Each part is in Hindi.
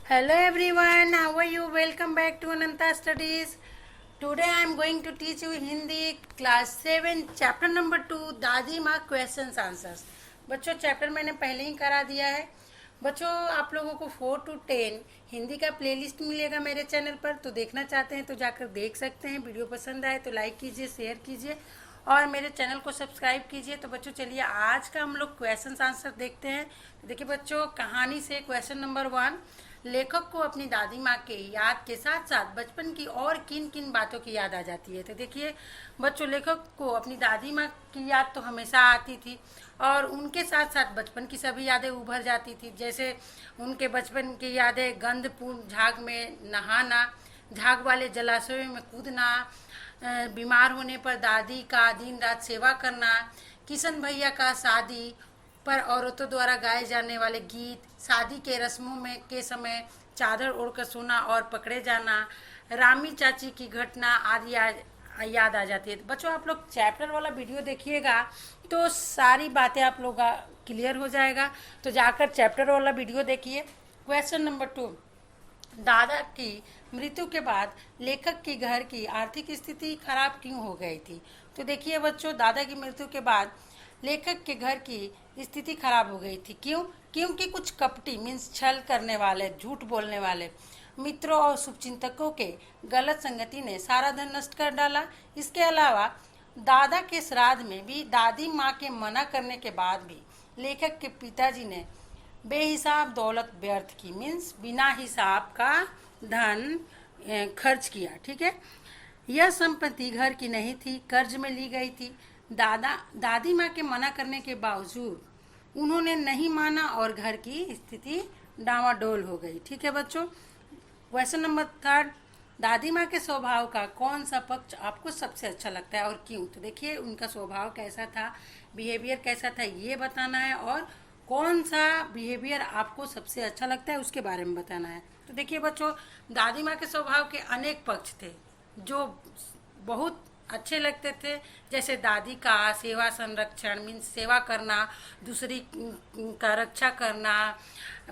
Hello everyone, how are you? Welcome back to Ananta Studies. Today I am going to teach you Hindi class 7 chapter number 2 दादी माँ questions answers. बच्चों चैप्टर मैंने पहले ही करा दिया है। बच्चों आप लोगों को 4 to 10 हिंदी का प्लेलिस्ट मिलेगा मेरे चैनल पर, तो देखना चाहते हैं तो जाकर देख सकते हैं। वीडियो पसंद आए तो लाइक कीजिए, शेयर कीजिए और मेरे चैनल को सब्सक्राइब कीजिए। तो बच्चों चलिए आज का हम लोग क्वेश्चन आंसर देखते हैं। तो देखिए बच्चों, कहानी से क्वेश्चन नंबर 1, लेखक को अपनी दादी माँ के याद के साथ साथ बचपन की और किन किन बातों की याद आ जाती है। तो देखिए बच्चों, लेखक को अपनी दादी माँ की याद तो हमेशा आती थी और उनके साथ साथ बचपन की सभी यादें उभर जाती थी। जैसे उनके बचपन की यादें गंधपूर्ण झाग में नहाना, झाग वाले जलाशयों में कूदना, बीमार होने पर दादी का दिन रात सेवा करना, किशन भैया का शादी पर औरतों द्वारा गाए जाने वाले गीत, शादी के रस्मों में के समय चादर ओढ़कर सोना और पकड़े जाना, रामी चाची की घटना आदि याद आ जाती है। तो बच्चों आप लोग चैप्टर वाला वीडियो देखिएगा तो सारी बातें आप लोग क्लियर हो जाएगा। तो जाकर चैप्टर वाला वीडियो देखिए। क्वेश्चन नंबर 2, दादा की मृत्यु के बाद लेखक के घर की आर्थिक स्थिति खराब क्यों हो गई थी। तो देखिए बच्चों, दादा की मृत्यु के बाद लेखक के घर की स्थिति खराब हो गई थी। क्यों? क्योंकि कुछ कपटी मीन्स छल करने वाले, झूठ बोलने वाले मित्रों और शुभचिंतकों के गलत संगति ने सारा धन नष्ट कर डाला। इसके अलावा दादा के श्राद्ध में भी दादी माँ के मना करने के बाद भी लेखक के पिताजी ने बेहिसाब दौलत व्यर्थ की, मीन्स बिना हिसाब का धन खर्च किया। ठीक है, यह संपत्ति घर की नहीं थी, कर्ज में ली गई थी। दादी माँ के मना करने के बावजूद उन्होंने नहीं माना और घर की स्थिति डामाडोल हो गई। ठीक है बच्चों। क्वेश्चन नंबर 3, दादी माँ के स्वभाव का कौन सा पक्ष आपको सबसे अच्छा लगता है और क्यों। तो देखिए उनका स्वभाव कैसा था, बिहेवियर कैसा था, ये बताना है और कौन सा बिहेवियर आपको सबसे अच्छा लगता है उसके बारे में बताना है। तो देखिए बच्चों, दादी माँ के स्वभाव के अनेक पक्ष थे जो बहुत अच्छे लगते थे। जैसे दादी का सेवा संरक्षण मीन्स सेवा करना, दूसरी का रक्षा करना,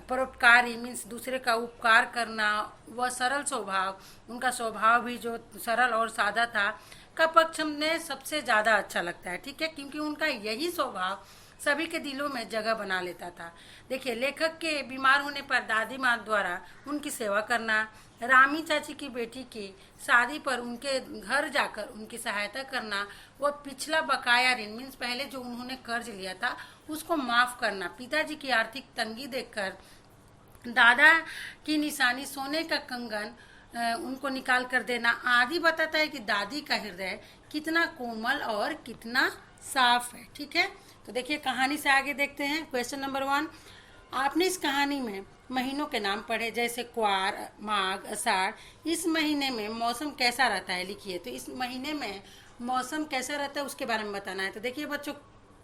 परोपकारी मीन्स दूसरे का उपकार करना, वह सरल स्वभाव, उनका स्वभाव भी जो सरल और सादा था का पक्ष हमने सबसे ज़्यादा अच्छा लगता है। ठीक है, क्योंकि उनका यही स्वभाव सभी के दिलों में जगह बना लेता था। देखिए, लेखक के बीमार होने पर दादी माँ द्वारा उनकी सेवा करना, रामी चाची की बेटी की शादी पर उनके घर जाकर उनकी सहायता करना, वह पिछला बकाया ऋण मीन्स पहले जो उन्होंने कर्ज लिया था उसको माफ़ करना, पिताजी की आर्थिक तंगी देखकर दादा की निशानी सोने का कंगन उनको निकाल कर देना आदि बताता है कि दादी का हृदय कितना कोमल और कितना साफ है। ठीक है, तो देखिए कहानी से आगे देखते हैं। क्वेश्चन नंबर 1, आपने इस कहानी में महीनों के नाम पढ़े जैसे क्वार, माघ, आषाढ़। इस महीने में मौसम कैसा रहता है लिखिए। तो इस महीने में मौसम कैसा रहता है उसके बारे में बताना है। तो देखिए बच्चों,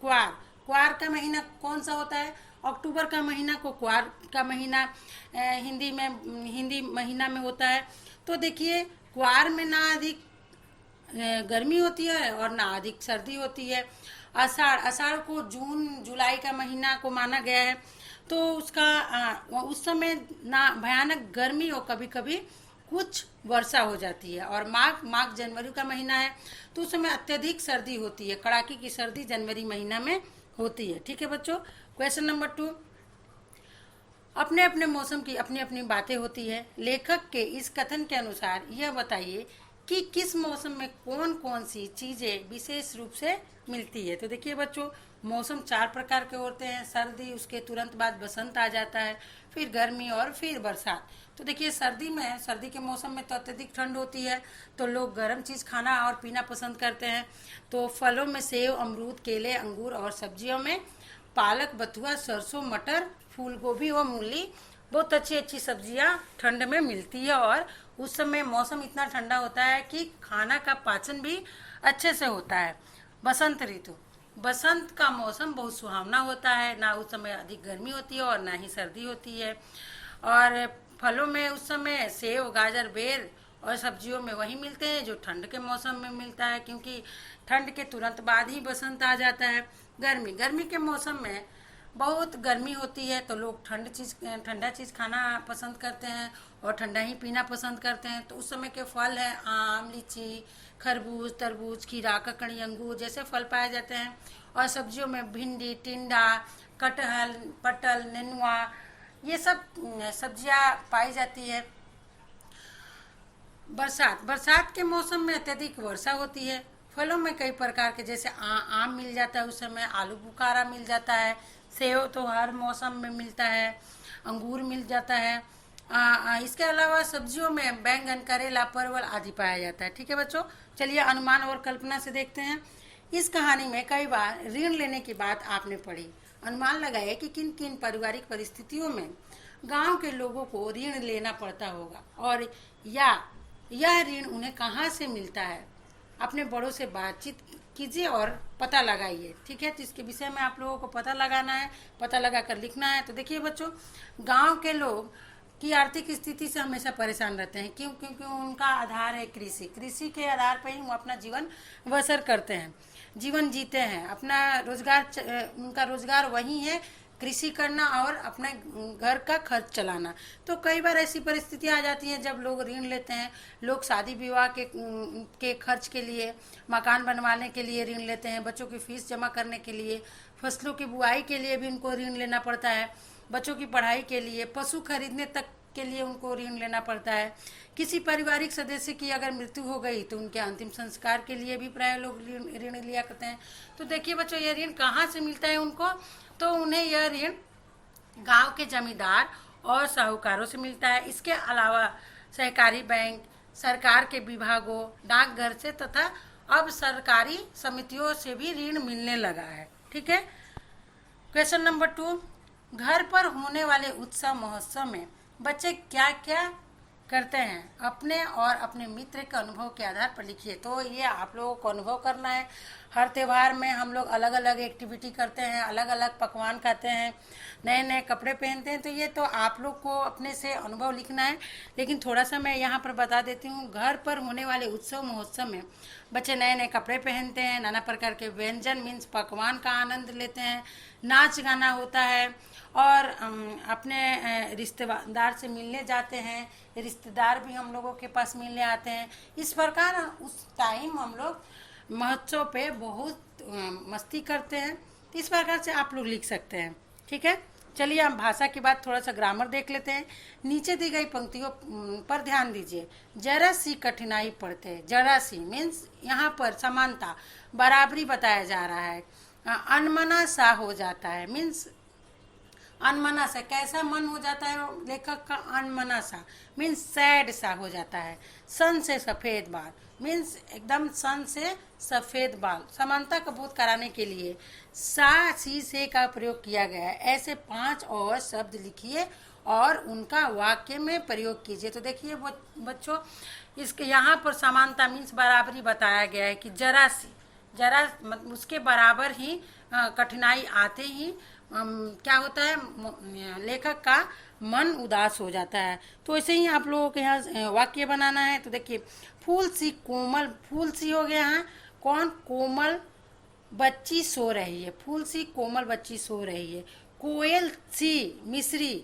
क्वार, क्वार का महीना कौन सा होता है? अक्टूबर का महीना को क्वार का महीना हिंदी महीना में होता है। तो देखिए क्वार में ना अधिक गर्मी होती है और ना अधिक सर्दी होती है। आषाढ़ को जून जुलाई का महीना को माना गया है। तो उस समय ना भयानक गर्मी और कभी कभी कुछ वर्षा हो जाती है। और माघ जनवरी का महीना है तो उस समय अत्यधिक सर्दी होती है, कड़ाके की सर्दी जनवरी महीना में होती है। ठीक है बच्चों। क्वेश्चन नंबर 2, अपने अपने मौसम की अपनी अपनी बातें होती है। लेखक के इस कथन के अनुसार यह बताइए कि किस मौसम में कौन कौन सी चीज़ें विशेष रूप से मिलती है। तो देखिए बच्चों, मौसम 4 प्रकार के होते हैं। सर्दी, उसके तुरंत बाद बसंत आ जाता है, फिर गर्मी और फिर बरसात। तो देखिए सर्दी के मौसम में तो अत्यधिक ठंड होती है तो लोग गर्म चीज़ खाना और पीना पसंद करते हैं। तो फलों में सेब, अमरूद, केले, अंगूर और सब्जियों में पालक, बथुआ, सरसों, मटर, फूल गोभी और मूली बहुत अच्छी अच्छी सब्जियां ठंड में मिलती है। और उस समय मौसम इतना ठंडा होता है कि खाना का पाचन भी अच्छे से होता है। बसंत ऋतु, बसंत का मौसम बहुत सुहावना होता है, ना उस समय अधिक गर्मी होती है और ना ही सर्दी होती है। और फलों में उस समय सेब, गाजर, बेर और सब्जियों में वही मिलते हैं जो ठंड के मौसम में मिलता है, क्योंकि ठंड के तुरंत बाद ही बसंत आ जाता है। गर्मी के मौसम में बहुत गर्मी होती है तो लोग ठंडा चीज़ खाना पसंद करते हैं और ठंडा ही पीना पसंद करते हैं। तो उस समय के फल हैं आम, लीची, खरबूज, तरबूज, खीरा, ककड़ी, अंगूर जैसे फल पाए जाते हैं। और सब्जियों में भिंडी, टिंडा, कटहल, पटल, नेनुआ, ये सब सब्जियां पाई जाती है। बरसात के मौसम में अत्यधिक वर्षा होती है। फलों में कई प्रकार के जैसे आम मिल जाता है, उस समय आलू बुखारा मिल जाता है, सेब तो हर मौसम में मिलता है, अंगूर मिल जाता है। इसके अलावा सब्जियों में बैंगन, करेला, परवल आदि पाया जाता है। ठीक है बच्चों, चलिए अनुमान और कल्पना से देखते हैं। इस कहानी में कई बार ऋण लेने की बात आपने पढ़ी। अनुमान लगाए कि किन किन पारिवारिक परिस्थितियों में गांव के लोगों को ऋण लेना पड़ता होगा और यह ऋण उन्हें कहाँ से मिलता है। अपने बड़ों से बातचीत कीजिए और पता लगाइए। ठीक है, तो इसके विषय में आप लोगों को पता लगाना है, पता लगा कर लिखना है। तो देखिए बच्चों, गांव के लोग की आर्थिक स्थिति से हमेशा परेशान रहते हैं। क्यों? क्योंकि उनका आधार है कृषि के आधार पर ही वो अपना जीवन बसर करते हैं, जीवन जीते हैं। अपना उनका रोजगार वही है, कृषि करना और अपने घर का खर्च चलाना। तो कई बार ऐसी परिस्थितियां आ जाती हैं जब लोग ऋण लेते हैं। लोग शादी विवाह के खर्च के लिए, मकान बनवाने के लिए ऋण लेते हैं, बच्चों की फीस जमा करने के लिए, फसलों की बुआई के लिए भी उनको ऋण लेना पड़ता है, बच्चों की पढ़ाई के लिए, पशु खरीदने तक के लिए उनको ऋण लेना पड़ता है। किसी पारिवारिक सदस्य की अगर मृत्यु हो गई तो उनके अंतिम संस्कार के लिए भी प्राय लोग ऋण लिया करते हैं। तो देखिए बच्चों, यह ऋण कहाँ से मिलता है उनको? तो उन्हें यह ऋण गांव के जमींदार और साहूकारों से मिलता है। इसके अलावा सहकारी बैंक, सरकार के विभागों, डाकघर से तथा अब सरकारी समितियों से भी ऋण मिलने लगा है। ठीक है। क्वेश्चन नंबर 2, घर पर होने वाले उत्सव महोत्सव में बच्चे क्या क्या करते हैं? अपने और अपने मित्र के अनुभव के आधार पर लिखिए। तो ये आप लोगों को अनुभव करना है। हर त्यौहार में हम लोग अलग अलग एक्टिविटी करते हैं, अलग अलग पकवान खाते हैं, नए नए कपड़े पहनते हैं। तो ये तो आप लोग को अपने से अनुभव लिखना है। लेकिन थोड़ा सा मैं यहाँ पर बता देती हूँ। घर पर होने वाले उत्सव महोत्सव में बच्चे नए नए कपड़े पहनते हैं, नाना प्रकार के व्यंजन मीन्स पकवान का आनंद लेते हैं, नाच गाना होता है और अपने रिश्तेदार से मिलने जाते हैं। रिश्तेदार भी हम लोगों के पास मिलने आते हैं। इस प्रकार उस टाइम हम लोग महोत्सव पे बहुत मस्ती करते हैं। इस प्रकार से आप लोग लिख सकते हैं। ठीक है, चलिए हम भाषा के बाद थोड़ा सा ग्रामर देख लेते हैं। नीचे दी गई पंक्तियों पर ध्यान दीजिए। जरा सी कठिनाई पड़ते हैं। जरा सी मीन्स यहाँ पर समानता, बराबरी बताया जा रहा है। अनमना सा हो जाता है मीन्स अनमना सा, कैसा मन हो जाता है लेखक का? अनमना सा मीन्स सैड सा हो जाता है। सन से सफ़ेद बाल मीन्स एकदम सन से सफ़ेद बाल, समानता का बोध कराने के लिए सा, सी, से का प्रयोग किया गया है। ऐसे 5 और शब्द लिखिए और उनका वाक्य में प्रयोग कीजिए। तो देखिए बच्चों, इसके यहाँ पर समानता मीन्स बराबरी बताया गया है कि जरा सी, जरा उसके बराबर ही कठिनाई आते ही क्या होता है, लेखक का मन उदास हो जाता है। तो ऐसे ही आप लोगों के यहाँ वाक्य बनाना है। तो देखिए, फूल सी कोमल, फूल सी हो गया है कौन? कोमल बच्ची सो रही है। फूल सी कोमल बच्ची सो रही है। कोयल सी मिश्री,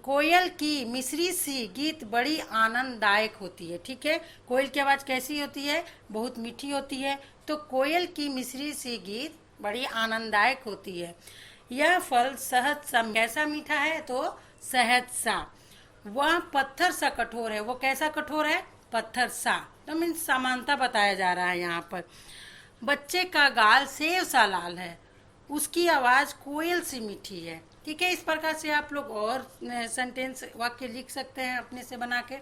कोयल की मिश्री सी गीत बड़ी आनंददायक होती है। ठीक है, कोयल की आवाज़ कैसी होती है? बहुत मीठी होती है। तो कोयल की मिश्री सी गीत बड़ी आनंददायक होती है। यह फल शहद सा, कैसा मीठा है? तो शहद सा। वह पत्थर सा कठोर है। वो कैसा कठोर है? पत्थर सा। तो मीन्स समानता बताया जा रहा है यहाँ पर। बच्चे का गाल सेव सा लाल है। उसकी आवाज़ कोयल सी मीठी है। ठीक है, इस प्रकार से आप लोग और सेंटेंस वाक्य लिख सकते हैं अपने से बना के।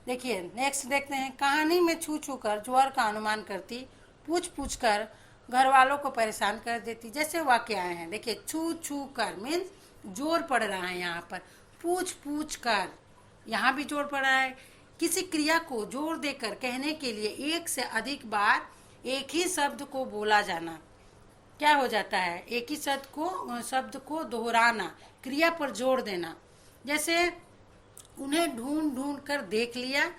देखिए नेक्स्ट देखते हैं। कहानी में छू छू कर ज्वर का अनुमान करती, पूछ पूछ कर घर वालों को परेशान कर देती। जैसे वाक्य आए हैं, देखिए छू छू कर मीन्स जोर पड़ रहा है यहाँ पर। पूछ पूछ कर, यहाँ भी जोर पड़ रहा है। किसी क्रिया को जोर देकर कहने के लिए एक से अधिक बार एक ही शब्द को बोला जाना क्या हो जाता है? एक ही शब्द को दोहराना, क्रिया पर जोर देना। जैसे उन्हें ढूंढ ढूंढ कर देख लिया।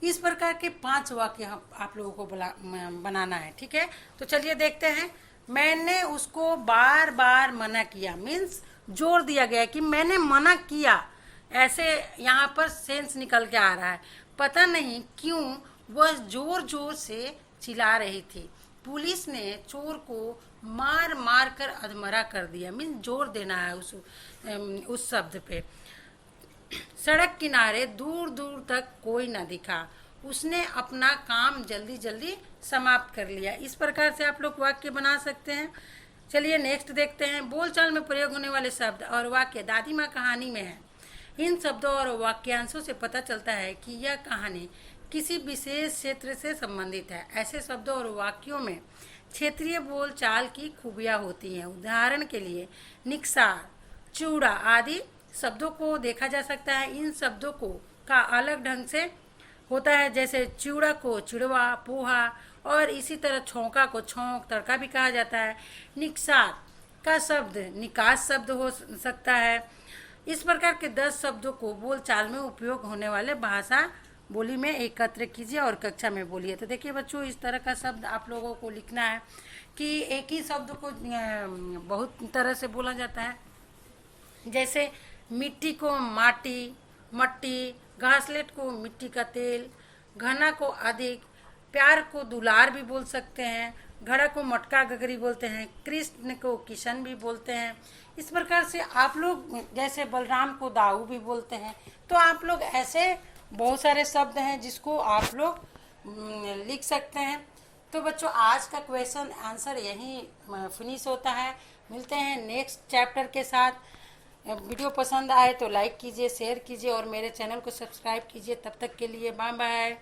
इस प्रकार के 5 वाक्य आप लोगों को बनाना है। ठीक है, तो चलिए देखते हैं। मैंने उसको बार बार मना किया, मीन्स जोर दिया गया कि मैंने मना किया, ऐसे यहाँ पर सेंस निकल के आ रहा है। पता नहीं क्यों वह जोर जोर से चिल्ला रही थी। पुलिस ने चोर को मार मार कर अधमरा कर दिया, मीन्स जोर देना है उस शब्द पे। सड़क किनारे दूर दूर तक कोई न दिखा, उसने अपना काम जल्दी जल्दी समाप्त कर लिया। इस प्रकार से आप लोग वाक्य बना सकते हैं। चलिए नेक्स्ट देखते हैं। बोलचाल में प्रयोग होने वाले शब्द और वाक्य दादी माँ कहानी में है। इन शब्दों और वाक्यांशों से पता चलता है कि यह कहानी किसी विशेष क्षेत्र से संबंधित है। ऐसे शब्दों और वाक्यों में क्षेत्रीय बोलचाल की खूबियाँ होती हैं। उदाहरण के लिए निकसार, चूड़ा आदि शब्दों को देखा जा सकता है। इन शब्दों को का अलग ढंग से होता है, जैसे चिड़ा को चिड़वा, पोहा, और इसी तरह छौंका को छौंक, तड़का भी कहा जाता है। निकसार का शब्द निकास शब्द हो सकता है। इस प्रकार के 10 शब्दों को बोलचाल में उपयोग होने वाले भाषा बोली में एकत्र कीजिए और कक्षा में बोलिए। तो देखिए बच्चों, इस तरह का शब्द आप लोगों को लिखना है कि एक ही शब्द को बहुत तरह से बोला जाता है। जैसे मिट्टी को माटी, मट्टी, घासलेट को मिट्टी का तेल, घना को अधिक, प्यार को दुलार भी बोल सकते हैं, घड़ा को मटका गगरी बोलते हैं, कृष्ण को किशन भी बोलते हैं। इस प्रकार से आप लोग, जैसे बलराम को दाऊ भी बोलते हैं। तो आप लोग ऐसे बहुत सारे शब्द हैं जिसको आप लोग लिख सकते हैं। तो बच्चों, आज का क्वेश्चन आंसर यहीं फिनिश होता है। मिलते हैं नेक्स्ट चैप्टर के साथ। वीडियो पसंद आए तो लाइक कीजिए, शेयर कीजिए और मेरे चैनल को सब्सक्राइब कीजिए। तब तक के लिए बाय बाय।